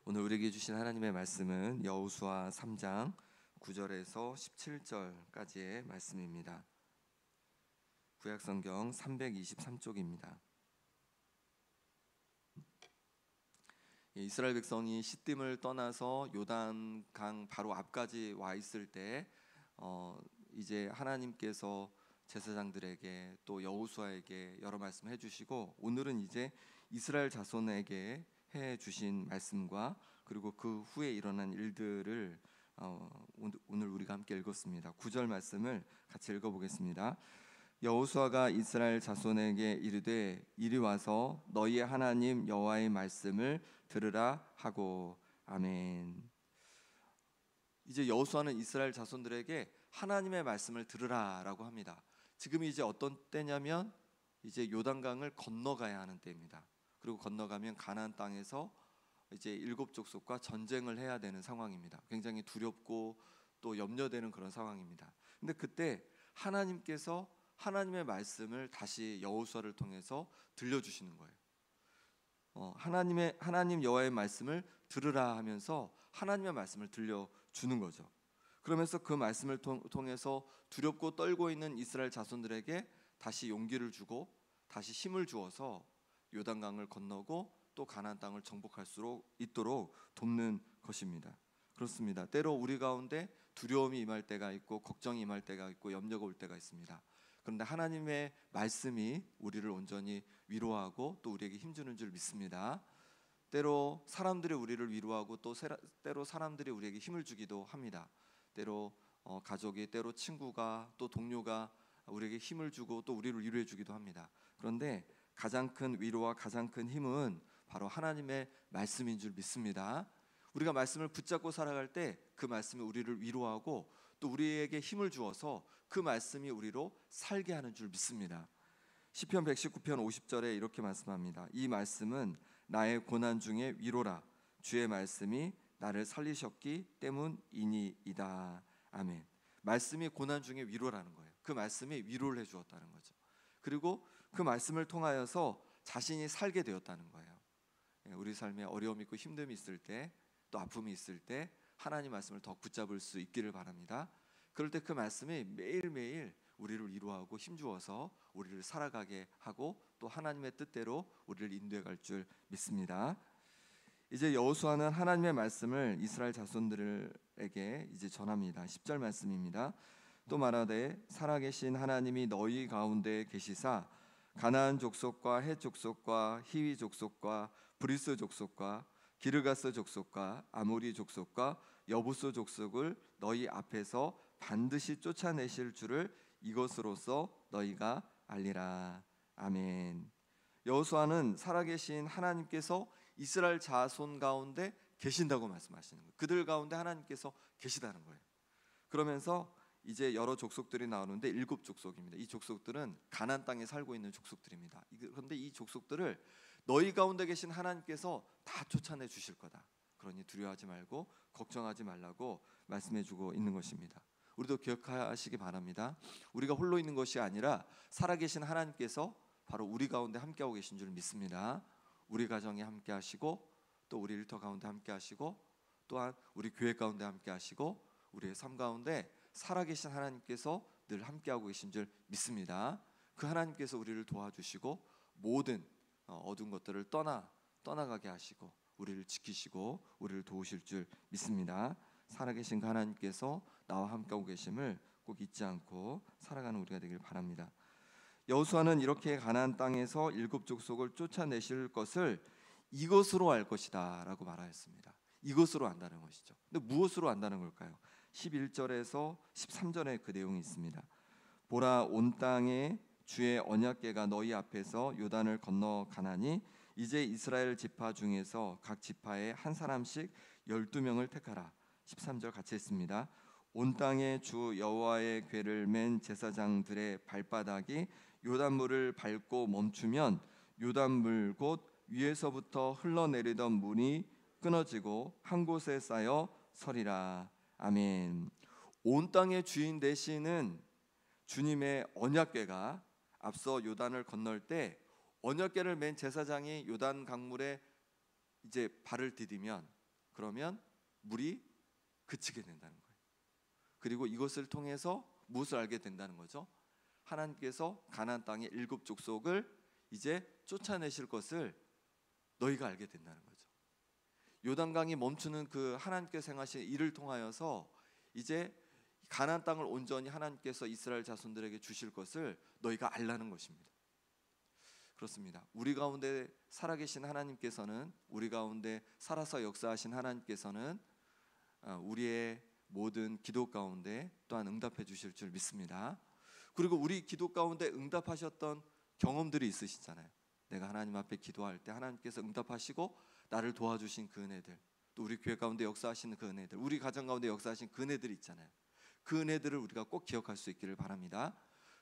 오늘 우리에게 주신 하나님의 말씀은 여호수아 3장 9절에서 17절까지의 말씀입니다. 구약성경 323쪽입니다. 이스라엘 백성이 시딤을 떠나서 요단강 바로 앞까지 와 있을 때 이제 하나님께서 제사장들에게 또 여호수아에게 여러 말씀 해주시고, 오늘은 이제 이스라엘 자손에게 해 주신 말씀과 그리고 그 후에 일어난 일들을 오늘 우리가 함께 읽었습니다. 9절 말씀을 같이 읽어보겠습니다. 여호수아가 이스라엘 자손에게 이르되 이리 와서 너희의 하나님 여호와의 말씀을 들으라 하고. 아멘. 이제 여호수아는 이스라엘 자손들에게 하나님의 말씀을 들으라라고 합니다. 지금이 이제 어떤 때냐면 이제 요단강을 건너가야 하는 때입니다. 그리고 건너가면 가나안 땅에서 이제 7족속과 전쟁을 해야 되는 상황입니다. 굉장히 두렵고 또 염려되는 그런 상황입니다. 근데 그때 하나님께서 하나님의 말씀을 다시 여호수아를 통해서 들려주시는 거예요. 하나님 여호와의 말씀을 들으라 하면서 하나님의 말씀을 들려주는 거죠. 그러면서 그 말씀을 통해서 두렵고 떨고 있는 이스라엘 자손들에게 다시 용기를 주고 다시 힘을 주어서 요단강을 건너고 또 가나안 땅을 정복할 수 있도록 돕는 것입니다. 그렇습니다. 때로 우리 가운데 두려움이 임할 때가 있고 걱정이 임할 때가 있고 염려가 올 때가 있습니다. 그런데 하나님의 말씀이 우리를 온전히 위로하고 또 우리에게 힘주는 줄 믿습니다. 때로 사람들이 우리를 위로하고 또 때로 사람들이 우리에게 힘을 주기도 합니다. 때로 가족이, 때로 친구가, 또 동료가 우리에게 힘을 주고 또 우리를 위로해 주기도 합니다. 그런데 가장 큰 위로와 가장 큰 힘은 바로 하나님의 말씀인 줄 믿습니다. 우리가 말씀을 붙잡고 살아갈 때 그 말씀이 우리를 위로하고 또 우리에게 힘을 주어서 그 말씀이 우리로 살게 하는 줄 믿습니다. 시편 119편 50절에 이렇게 말씀합니다. 이 말씀은 나의 고난 중에 위로라. 주의 말씀이 나를 살리셨기 때문이니이다. 아멘. 말씀이 고난 중에 위로라는 거예요. 그 말씀이 위로를 해주었다는 거죠. 그리고 그 말씀을 통하여서 자신이 살게 되었다는 거예요. 우리 삶에 어려움이 있고 힘듦이 있을 때, 또 아픔이 있을 때 하나님 말씀을 더 붙잡을 수 있기를 바랍니다. 그럴 때 그 말씀이 매일매일 우리를 위로하고 힘주어서 우리를 살아가게 하고 또 하나님의 뜻대로 우리를 인도해 갈 줄 믿습니다. 이제 여호수아는 하나님의 말씀을 이스라엘 자손들에게 이제 전합니다. 10절 말씀입니다. 또 말하되 살아계신 하나님이 너희 가운데 계시사 가나안 족속과 헷 족속과 히위 족속과 브리스 족속과 기르가스 족속과 아모리 족속과 여부스 족속을 너희 앞에서 반드시 쫓아내실 줄을 이것으로써 너희가 알리라. 아멘. 여호수아는 살아계신 하나님께서 이스라엘 자손 가운데 계신다고 말씀하시는 거예요. 그들 가운데 하나님께서 계시다는 거예요. 그러면서 이제 여러 족속들이 나오는데 7족속입니다. 이 족속들은 가나안 땅에 살고 있는 족속들입니다. 그런데 이 족속들을 너희 가운데 계신 하나님께서 다 쫓아내 주실 거다. 그러니 두려워하지 말고 걱정하지 말라고 말씀해 주고 있는 것입니다. 우리도 기억하시기 바랍니다. 우리가 홀로 있는 것이 아니라 살아계신 하나님께서 바로 우리 가운데 함께하고 계신 줄 믿습니다. 우리 가정에 함께하시고 또 우리 일터 가운데 함께하시고 또한 우리 교회 가운데 함께하시고 우리의 삶 가운데 살아계신 하나님께서 늘 함께하고 계신 줄 믿습니다. 그 하나님께서 우리를 도와주시고 모든 어두운 것들을 떠나가게 하시고 우리를 지키시고 우리를 도우실 줄 믿습니다. 살아계신 그 하나님께서 나와 함께하고 계심을 꼭 잊지 않고 살아가는 우리가 되길 바랍니다. 여호수아는 이렇게 가나안 땅에서 7족속을 쫓아내실 것을 이것으로 알 것이다 라고 말하였습니다. 이것으로 안다는 것이죠. 근데 무엇으로 안다는 걸까요? 11절에서 13절에 그 내용이 있습니다. 보라, 온 땅에 주의 언약궤가 너희 앞에서 요단을 건너가나니 이제 이스라엘 지파 중에서 각 지파에 한 사람씩 12명을 택하라. 13절 같이 했습니다. 온 땅에 주 여호와의 궤를 맨 제사장들의 발바닥이 요단물을 밟고 멈추면 요단물 곧 위에서부터 흘러내리던 물이 끊어지고 한 곳에 쌓여 서리라. 아멘. 온 땅의 주인 되시는 주님의 언약궤가 앞서 요단을 건널 때 언약궤를 맨 제사장이 요단 강물에 이제 발을 디디면 그러면 물이 그치게 된다는 거예요. 그리고 이것을 통해서 무엇을 알게 된다는 거죠? 하나님께서 가나안 땅의 7 족속을 이제 쫓아내실 것을 너희가 알게 된다는 거죠. 요단강이 멈추는 그 하나님께서 행하신 일을 통하여서 이제 가나안 땅을 온전히 하나님께서 이스라엘 자손들에게 주실 것을 너희가 알라는 것입니다. 그렇습니다. 우리 가운데 살아계신 하나님께서는, 우리 가운데 살아서 역사하신 하나님께서는 우리의 모든 기도 가운데 또한 응답해 주실 줄 믿습니다. 그리고 우리 기도 가운데 응답하셨던 경험들이 있으시잖아요. 내가 하나님 앞에 기도할 때 하나님께서 응답하시고 나를 도와주신 그 은혜들, 또 우리 교회 가운데 역사하시는 그 은혜들, 우리 가정 가운데 역사하신 그 은혜들이 있잖아요. 그 은혜들을 우리가 꼭 기억할 수 있기를 바랍니다.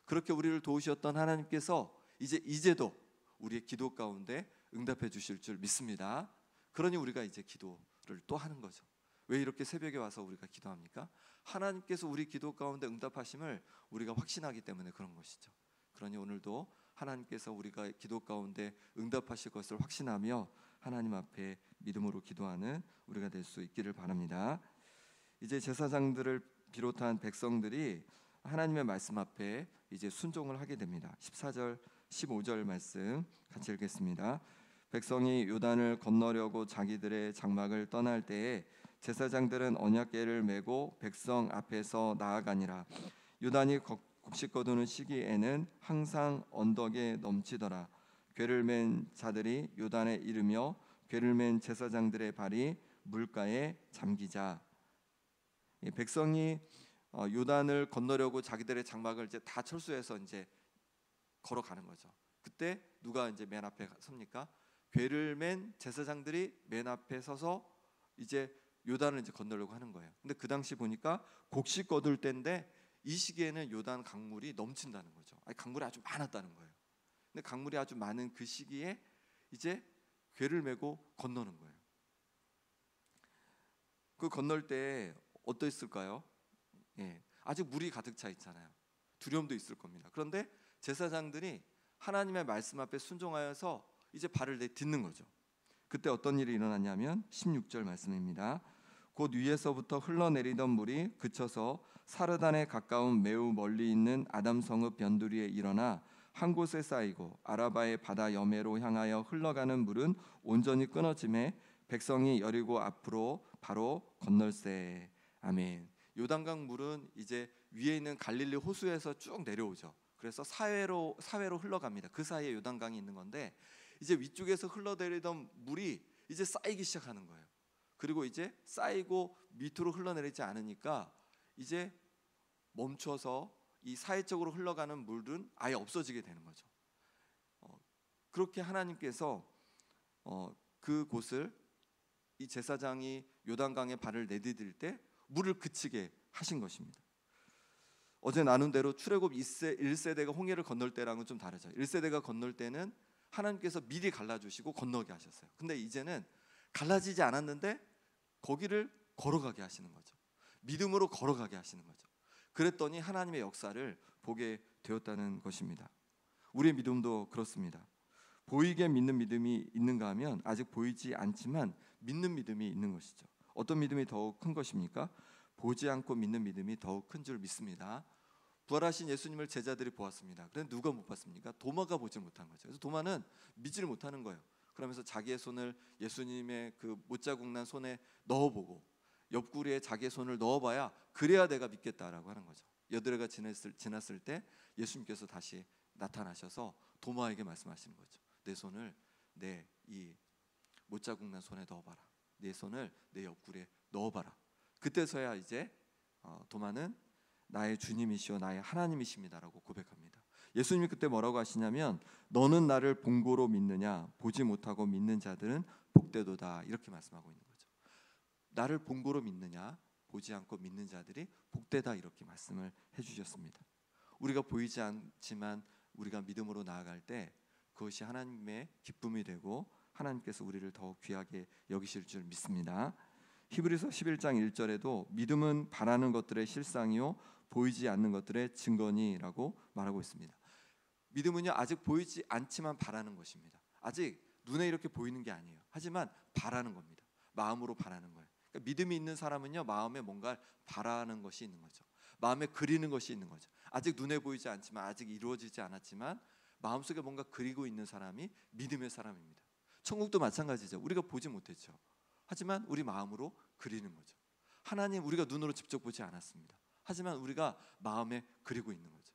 그렇게 우리를 도우셨던 하나님께서 이제도 우리의 기도 가운데 응답해 주실 줄 믿습니다. 그러니 우리가 이제 기도를 또 하는 거죠. 왜 이렇게 새벽에 와서 우리가 기도합니까? 하나님께서 우리 기도 가운데 응답하심을 우리가 확신하기 때문에 그런 것이죠. 그러니 오늘도 하나님께서 우리가 기도 가운데 응답하실 것을 확신하며 하나님 앞에 믿음으로 기도하는 우리가 될 수 있기를 바랍니다. 이제 제사장들을 비롯한 백성들이 하나님의 말씀 앞에 이제 순종을 하게 됩니다. 14절 15절 말씀 같이 읽겠습니다. 백성이 요단을 건너려고 자기들의 장막을 떠날 때에 제사장들은 언약궤를 메고 백성 앞에서 나아가니라. 요단이 곡식 거두는 시기에는 항상 언덕에 넘치더라. 궤를 맨 자들이 요단에 이르며 궤를 맨 제사장들의 발이 물가에 잠기자. 백성이 요단을 건너려고 자기들의 장막을 이제 다 철수해서 이제 걸어가는 거죠. 그때 누가 이제 맨 앞에 섭니까? 궤를 맨 제사장들이 맨 앞에 서서 이제 요단을 이제 건너려고 하는 거예요. 근데 그 당시 보니까 곡식 거둘 때인데 이 시기에는 요단 강물이 넘친다는 거죠. 아니, 강물이 아주 많았다는 거예요. 근데 강물이 아주 많은 그 시기에 이제 궤를 메고 건너는 거예요. 그 건널 때 어떠했을까요? 아직 물이 가득 차 있잖아요. 두려움도 있을 겁니다. 그런데 제사장들이 하나님의 말씀 앞에 순종하여서 이제 발을 내딛는 거죠. 그때 어떤 일이 일어났냐면 16절 말씀입니다. 곧 위에서부터 흘러내리던 물이 그쳐서 사르단에 가까운 매우 멀리 있는 아담 성읍 변두리에 일어나 한 곳에 쌓이고 아라바의 바다 여매로 향하여 흘러가는 물은 온전히 끊어짐에 백성이 여리고 앞으로 바로 건널세. 아멘. 요단강 물은 이제 위에 있는 갈릴리 호수에서 쭉 내려오죠. 그래서 사회로 흘러갑니다. 그 사이에 요단강이 있는 건데 이제 위쪽에서 흘러내리던 물이 이제 쌓이기 시작하는 거예요. 그리고 이제 쌓이고 밑으로 흘러내리지 않으니까 이제 멈춰서 이 사회적으로 흘러가는 물은 아예 없어지게 되는 거죠. 그렇게 하나님께서 그곳을 이 제사장이 요단강에 발을 내디딜 때 물을 그치게 하신 것입니다. 어제 나눈 대로 출애굽 1세대가 홍해를 건널 때랑은 좀 다르죠. 1세대가 건널 때는 하나님께서 미리 갈라주시고 건너게 하셨어요. 근데 이제는 갈라지지 않았는데 거기를 걸어가게 하시는 거죠. 믿음으로 걸어가게 하시는 거죠. 그랬더니 하나님의 역사를 보게 되었다는 것입니다. 우리의 믿음도 그렇습니다. 보이게 믿는 믿음이 있는가 하면 아직 보이지 않지만 믿는 믿음이 있는 것이죠. 어떤 믿음이 더욱 큰 것입니까? 보지 않고 믿는 믿음이 더욱 큰 줄 믿습니다. 부활하신 예수님을 제자들이 보았습니다. 그런데 누가 못 봤습니까? 도마가 보지 못한 거죠. 그래서 도마는 믿지를 못하는 거예요. 그러면서 자기의 손을 예수님의 그 못자국 난 손에 넣어보고 옆구리에 자기의 손을 넣어봐야 그래야 내가 믿겠다라고 하는 거죠. 여드레가 지났을 때 예수님께서 다시 나타나셔서 도마에게 말씀하시는 거죠. 내 손을 내 이 못자국 난 손에 넣어봐라. 내 손을 내 옆구리에 넣어봐라. 그때서야 이제 도마는 나의 주님이시오 나의 하나님이십니다라고 고백합니다. 예수님이 그때 뭐라고 하시냐면 너는 나를 본고로 믿느냐 보지 못하고 믿는 자들은 복되도다 이렇게 말씀하고 있는 거죠. 나를 본고로 믿느냐 보지 않고 믿는 자들이 복되다 이렇게 말씀을 해주셨습니다. 우리가 보이지 않지만 우리가 믿음으로 나아갈 때 그것이 하나님의 기쁨이 되고 하나님께서 우리를 더욱 귀하게 여기실 줄 믿습니다. 히브리서 11장 1절에도 믿음은 바라는 것들의 실상이요 보이지 않는 것들의 증거니라고 말하고 있습니다. 믿음은요 아직 보이지 않지만 바라는 것입니다. 아직 눈에 이렇게 보이는 게 아니에요. 하지만 바라는 겁니다. 마음으로 바라는 거예요. 그러니까 믿음이 있는 사람은요, 마음에 뭔가 바라는 것이 있는 거죠. 마음에 그리는 것이 있는 거죠. 아직 눈에 보이지 않지만, 아직 이루어지지 않았지만 마음속에 뭔가 그리고 있는 사람이 믿음의 사람입니다. 천국도 마찬가지죠. 우리가 보지 못했죠. 하지만 우리 마음으로 그리는 거죠. 하나님 우리가 눈으로 직접 보지 않았습니다. 하지만 우리가 마음에 그리고 있는 거죠.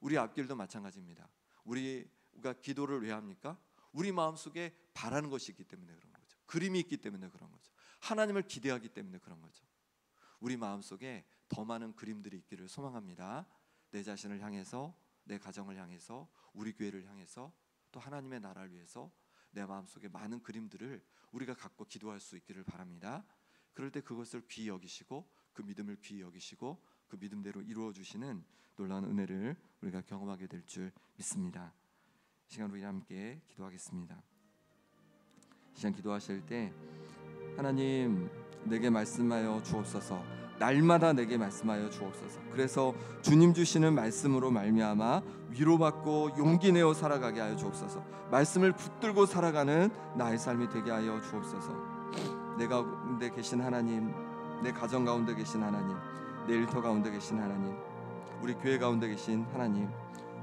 우리 앞길도 마찬가지입니다. 우리가 기도를 왜 합니까? 우리 마음속에 바라는 것이 있기 때문에 그런 거죠. 그림이 있기 때문에 그런 거죠. 하나님을 기대하기 때문에 그런 거죠. 우리 마음속에 더 많은 그림들이 있기를 소망합니다. 내 자신을 향해서, 내 가정을 향해서, 우리 교회를 향해서, 또 하나님의 나라를 위해서 내 마음속에 많은 그림들을 우리가 갖고 기도할 수 있기를 바랍니다. 그럴 때 그것을 귀히 여기시고, 그 믿음을 귀히 여기시고, 그 믿음대로 이루어 주시는 놀라운 은혜를 우리가 경험하게 될 줄 믿습니다. 이 시간 우리 함께 기도하겠습니다. 이 시간 기도하실 때 하나님 내게 말씀하여 주옵소서. 날마다 내게 말씀하여 주옵소서. 그래서 주님 주시는 말씀으로 말미암아 위로받고 용기 내어 살아가게 하여 주옵소서. 말씀을 붙들고 살아가는 나의 삶이 되게 하여 주옵소서. 내 가운데 계신 하나님, 내 가정 가운데 계신 하나님, 내 일터 가운데 계신 하나님, 우리 교회 가운데 계신 하나님,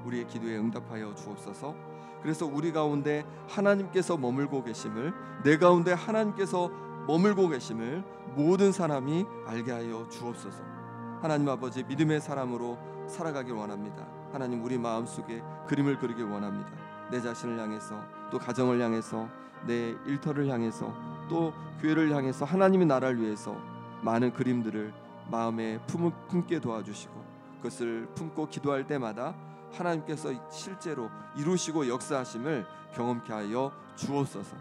우리의 기도에 응답하여 주옵소서. 그래서 우리 가운데 하나님께서 머물고 계심을, 내 가운데 하나님께서 머물고 계심을 모든 사람이 알게 하여 주옵소서. 하나님 아버지, 믿음의 사람으로 살아가길 원합니다. 하나님 우리 마음속에 그림을 그리길 원합니다. 내 자신을 향해서, 또 가정을 향해서, 내 일터를 향해서, 또 교회를 향해서 하나님의 나라를 위해서 많은 그림들을 마음에 품게 도와주시고, 그것을 품고 기도할 때마다 하나님께서 실제로 이루시고 역사하심을 경험케 하여 주옵소서.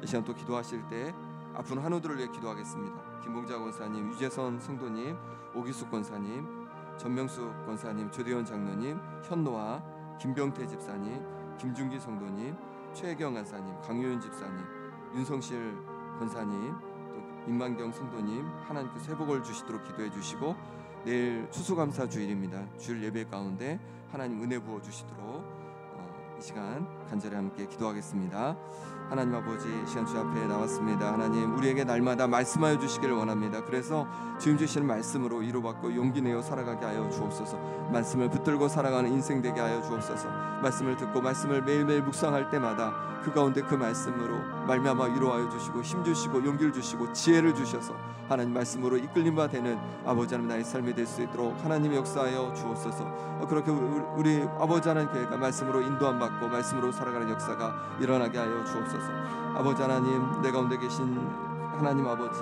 이 시간 또 기도하실 때 아픈 환우들을 위해 기도하겠습니다. 김봉자 권사님, 유재선 성도님, 오기숙 권사님, 전명수 권사님, 조대원 장로님, 현노아, 김병태 집사님, 김준기 성도님, 최혜경 권사님, 강효윤 집사님, 윤성실 권사님, 또 임만경 성도님, 하나님께서 회복을 주시도록 기도해 주시고, 내일 추수감사 주일입니다. 주일 예배 가운데 하나님 은혜 부어 주시도록 이 시간 간절히 함께 기도하겠습니다. 하나님 아버지, 이 시간 주 앞에 나왔습니다. 하나님 우리에게 날마다 말씀하여 주시기를 원합니다. 그래서 지금 주시는 말씀으로 위로받고 용기 내어 살아가게 하여 주옵소서. 말씀을 붙들고 살아가는 인생 되게 하여 주옵소서. 말씀을 듣고 말씀을 매일매일 묵상할 때마다 그 가운데 그 말씀으로 말미암아 위로하여 주시고, 힘 주시고, 용기를 주시고, 지혜를 주셔서 하나님 말씀으로 이끌림 바 되는 아버지 하나님 나의 삶이 될 수 있도록 하나님이 역사하여 주옵소서. 그렇게 우리 아버지 하나님 교회가 말씀으로 인도함 받고 말씀으로 살아가는 역사가 일어나게 하여 주옵소서. 아버지 하나님, 내 가운데 계신 하나님 아버지,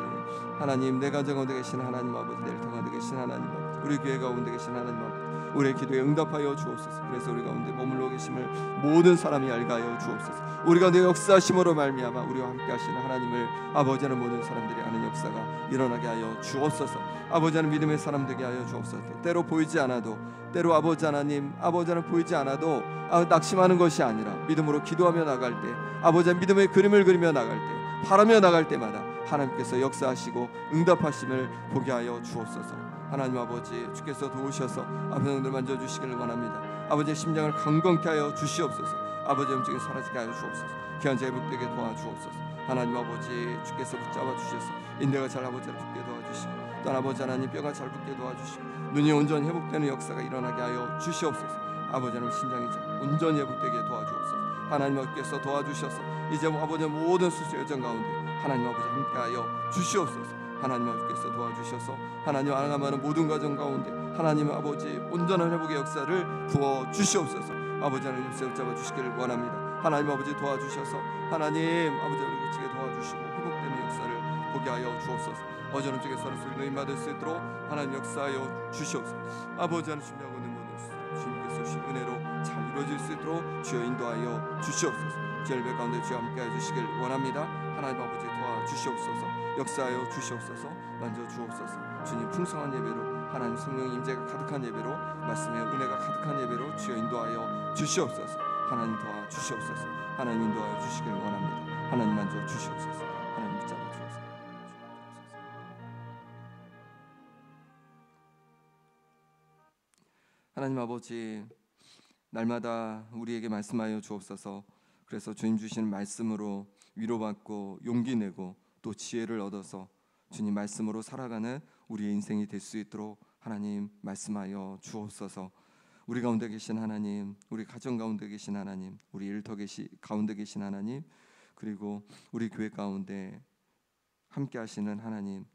하나님 내 가정 가운데 계신 하나님 아버지, 내 일터 가운데 계신 하나님 아버지, 우리 교회 가운데 계신 하나님 아버지, 우리의 기도에 응답하여 주옵소서. 그래서 우리 가운데 머물러 계심을 모든 사람이 알게 하여 주옵소서. 우리 가운데 역사하심으로 말미암아 우리와 함께 하시는 하나님을 아버지 하는 모든 사람들이 아는 역사가 일어나게 하여 주옵소서. 아버지 하는 믿음의 사람 되게 하여 주옵소서. 때로 보이지 않아도, 때로 아버지 하나님, 아버지 하는 보이지 않아도 낙심하는 것이 아니라 믿음으로 기도하며 나갈 때, 아버지 하는 믿음의 그림을 그리며 나갈 때, 바라며 나갈 때마다 하나님께서 역사하시고 응답하심을 보게 하여 주옵소서. 하나님 아버지, 주께서 도우셔서 아버지들 만져주시기를 원합니다. 아버지의 심장을 강건케 하여 주시옵소서. 아버지의 움직임이 사라지게 하여 주옵소서. 기한자 회복되게 도와주옵소서. 하나님 아버지, 주께서 붙잡아 주셔서 인대가 잘 아버지를 붙게 도와주시고, 또 아버지 하나님 뼈가 잘 붙게 도와주시고, 눈이 온전히 회복되는 역사가 일어나게 하여 주시옵소서. 아버지 하나님 심장이 잘 온전히 회복되게 도와주옵소서. 하나님 아버지께서 도와주셔서 이제 아버지의 모든 수술 여정 가운데 하나님 아버지 함께하여 주시옵소서. 하나님 아버지께서 도와주셔서 하나님 알아가는 모든 과정 가운데 하나님 아버지 온전한 회복의 역사를 부어 주시옵소서. 아버지 하나님 역사 잡아 주시기를 원합니다. 하나님 아버지 도와주셔서 하나님 아버지를 그치게 도와주시고 회복되는 역사를 보게 하여 주옵소서. 어제는 쪽에 서로 소리를 받을 수 있도록 하나님 역사하여 주시옵소서. 아버지 하나님 준비하고 있는 모든 주님께서 주신 은혜로 잘 이루어질 수 있도록 주여 인도하여 주시옵소서. 예배 가운데 주여 함께하여 주시길 원합니다. 하나님 아버지 도와주시옵소서. 역사하여 주시옵소서. 만져 주옵소서. 주님 풍성한 예배로, 하나님 성령의 임재가 가득한 예배로, 말씀의 은혜가 가득한 예배로 주여 인도하여 주시옵소서. 하나님 도와주시옵소서. 하나님 인도하여 주시길 원합니다. 하나님 만져 주시옵소서. 하나님 붙잡아 주옵소서. 하나님 아버지, 날마다 우리에게 말씀하여 주옵소서. 그래서 주님 주시는 말씀으로 위로받고 용기 내고 또 지혜를 얻어서 주님 말씀으로 살아가는 우리의 인생이 될 수 있도록 하나님 말씀하여 주옵소서. 우리 가운데 계신 하나님, 우리 가정 가운데 계신 하나님, 우리 일터 가운데 계신 하나님, 그리고 우리 교회 가운데 함께 하시는 하나님,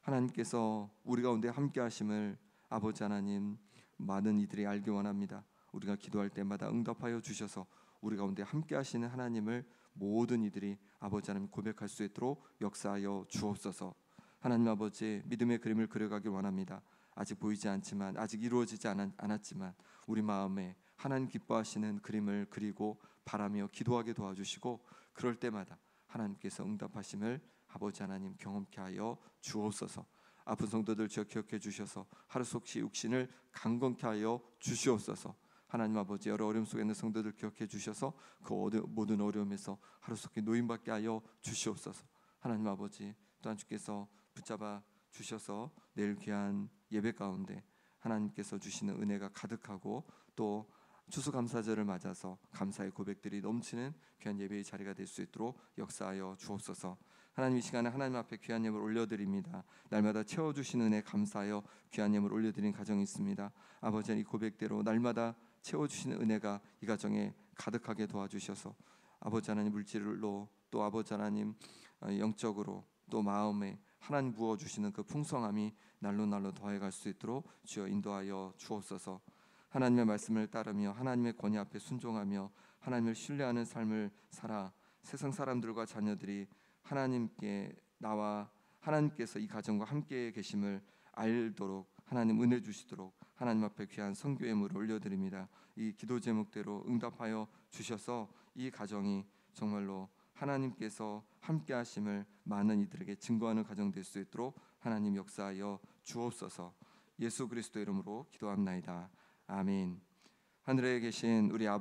하나님께서 우리 가운데 함께 하심을 아버지 하나님 많은 이들이 알기 원합니다. 우리가 기도할 때마다 응답하여 주셔서 우리 가운데 함께 하시는 하나님을 모든 이들이 아버지 하나님 고백할 수 있도록 역사하여 주옵소서. 하나님 아버지, 믿음의 그림을 그려가길 원합니다. 아직 보이지 않지만, 아직 이루어지지 않았지만 우리 마음에 하나님 기뻐하시는 그림을 그리고 바라며 기도하게 도와주시고, 그럴 때마다 하나님께서 응답하심을 아버지 하나님 경험케 하여 주옵소서. 아픈 성도들 주여 기억해 주셔서 하루속히 육신을 강건케 하여 주시옵소서. 하나님 아버지, 여러 어려움 속에 있는 성도들 기억해 주셔서 그 모든 어려움에서 하루속히 노임받게 하여 주시옵소서. 하나님 아버지, 또한 주께서 붙잡아 주셔서 내일 귀한 예배 가운데 하나님께서 주시는 은혜가 가득하고 또 추수감사절을 맞아서 감사의 고백들이 넘치는 귀한 예배의 자리가 될 수 있도록 역사하여 주옵소서. 하나님, 이 시간에 하나님 앞에 귀한 예물 올려드립니다. 날마다 채워주시는 은혜 감사하여 귀한 예물 올려드린 가정이 있습니다. 아버지, 이 고백대로 날마다 채워주시는 은혜가 이 가정에 가득하게 도와주셔서 아버지 하나님 물질로 또 아버지 하나님 영적으로 또 마음에 하나님 부어주시는 그 풍성함이 날로 더해갈 수 있도록 주여 인도하여 주옵소서. 하나님의 말씀을 따르며 하나님의 권위 앞에 순종하며 하나님을 신뢰하는 삶을 살아 세상 사람들과 자녀들이 하나님께 나와 하나님께서 이 가정과 함께 계심을 알도록 하나님 은혜 주시도록 하나님 앞에 귀한 선교 예물을 올려드립니다. 이 기도 제목대로 응답하여 주셔서 이 가정이 정말로 하나님께서 함께 하심을 많은 이들에게 증거하는 가정 될 수 있도록 하나님 역사하여 주옵소서. 예수 그리스도 이름으로 기도합나이다. 아멘. 하늘에 계신 우리 아버지,